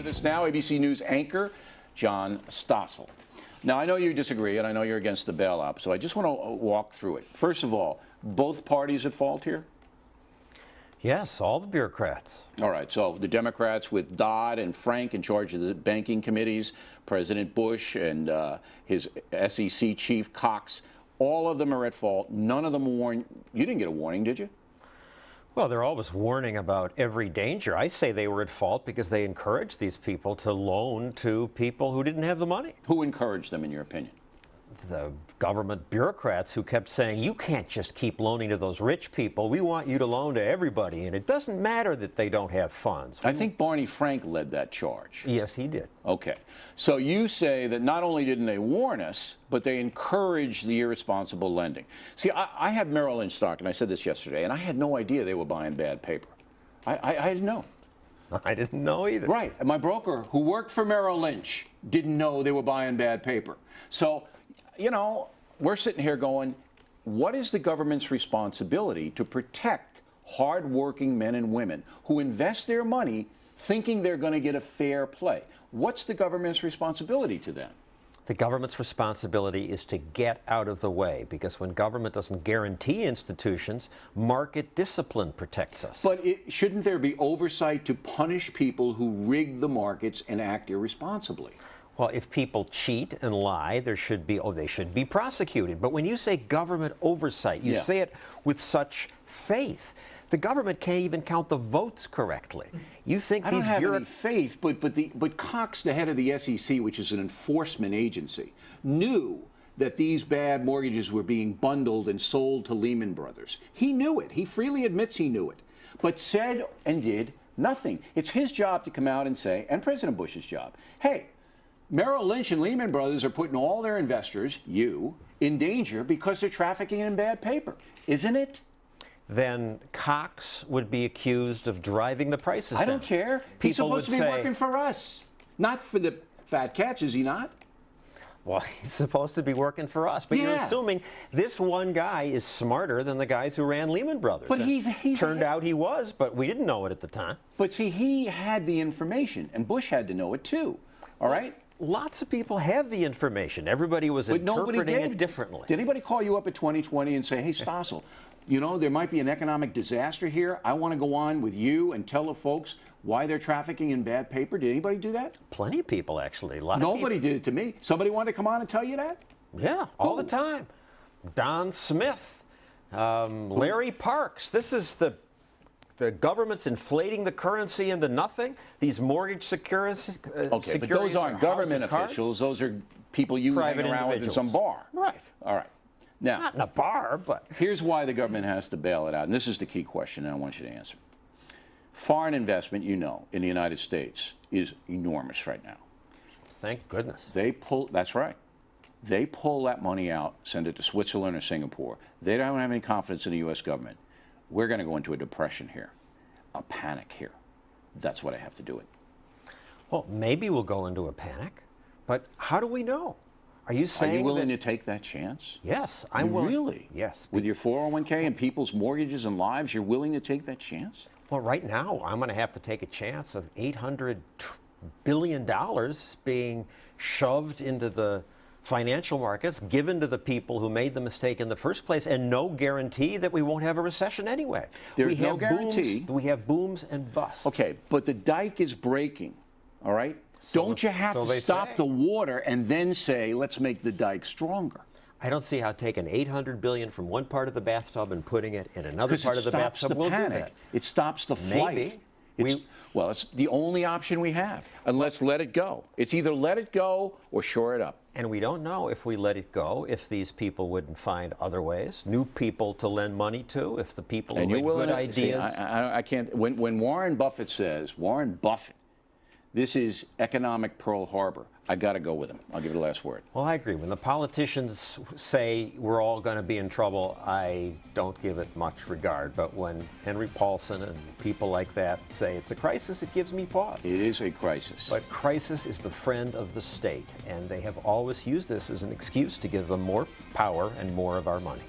With us now, ABC News anchor John Stossel. Now, I know you disagree, and I know you're against the bailout, so I just want to walk through it. First of all, both parties at fault here? Yes, all the bureaucrats. All right, so the Democrats with Dodd and Frank in charge of the banking committees, President Bush and his SEC chief Cox, all of them are at fault. None of them warned. You didn't get a warning, did you? Well, they're always warning about every danger. I say they were at fault because they encouraged these people to loan to people who didn't have the money. Who encouraged them, in your opinion? The government bureaucrats who kept saying, you can't just keep loaning to those rich people. We want you to loan to everybody, and it doesn't matter that they don't have funds. I think Barney Frank led that charge. Yes, he did. Okay. So you say that not only didn't they warn us, but they encouraged the irresponsible lending. See, I have Merrill Lynch stock, and I said this yesterday, and I had no idea they were buying bad paper. I didn't know. I didn't know either. Right. And my broker, who worked for Merrill Lynch, didn't know they were buying bad paper. So, you know, we're sitting here going, what is the government's responsibility to protect hardworking men and women who invest their money thinking they're going to get a fair play? What's the government's responsibility to them? The government's responsibility is to get out of the way, because when government doesn't guarantee institutions, market discipline protects us. But shouldn't there be oversight to punish people who rig the markets and act irresponsibly? Well, if people cheat and lie, they should be prosecuted. But when you say government oversight, you say it with such faith. The government can't even count the votes correctly. You think I don't have any faith, but Cox, the head of the SEC, which is an enforcement agency, knew that these bad mortgages were being bundled and sold to Lehman Brothers. He knew it. He freely admits he knew it, but said and did nothing. It's his job to come out and say, and President Bush's job, hey, Merrill Lynch and Lehman Brothers are putting all their investors, you, in danger because they're trafficking in bad paper, isn't it? Then Cox would be accused of driving the prices down. I don't care. He's supposed to be working for us, not for the fat cats, is he not? Well, he's supposed to be working for us, but you're assuming this one guy is smarter than the guys who ran Lehman Brothers. But he's turned out he was, but we didn't know it at the time. But see, he had the information, and Bush had to know it too. All right? Lots of people have the information. Everybody was interpreting it differently. Did anybody call you up at 2020 and say, hey, Stossel, you know, there might be an economic disaster here. I want to go on with you and tell the folks why they're trafficking in bad paper. Did anybody do that? Plenty of people, actually. Nobody did it to me. Somebody wanted to come on and tell you that? Yeah, all the time. Don Smith, Larry Parks. This is the government's inflating the currency into nothing. These mortgage securities. Okay, but those aren't government officials. Those are people you hang around with in some bar. Right. All right. Now, not in a bar, but here's why the government has to bail it out, and this is the key question, and I want you to answer. Foreign investment, you know, in the United States is enormous right now. Thank goodness. That's right. They pull that money out, send it to Switzerland or Singapore. They don't have any confidence in the U.S. government. We're going to go into a depression here, a panic here. That's why I have to do it. Well, maybe we'll go into a panic, but how do we know? Are you saying Are you willing to take that chance? Yes, I'm willing. Really? Yes. With your 401k and people's mortgages and lives, you're willing to take that chance? Well, right now, I'm going to have to take a chance of $800 billion being shoved into the financial markets, given to the people who made the mistake in the first place, and no guarantee that we won't have a recession anyway. There's no guarantee. We have booms and busts. Okay, but the dike is breaking, all right? Don't you have to stop the water and then say, let's make the dike stronger? I don't see how taking $800 billion from one part of the bathtub and putting it in another part of the bathtub will do that. It stops the flight. Maybe. Well, it's the only option we have, unless let it go. It's either let it go or shore it up. And we don't know if we let it go, if these people wouldn't find other ways, new people to lend money to, if the people who make good ideas. See, I can't. When Warren Buffett says, Warren Buffett, this is economic Pearl Harbor, I got to go with him. I'll give it the last word. Well, I agree. When the politicians say we're all going to be in trouble, I don't give it much regard. But when Henry Paulson and people like that say it's a crisis, it gives me pause. It is a crisis. But crisis is the friend of the state, and they have always used this as an excuse to give them more power and more of our money.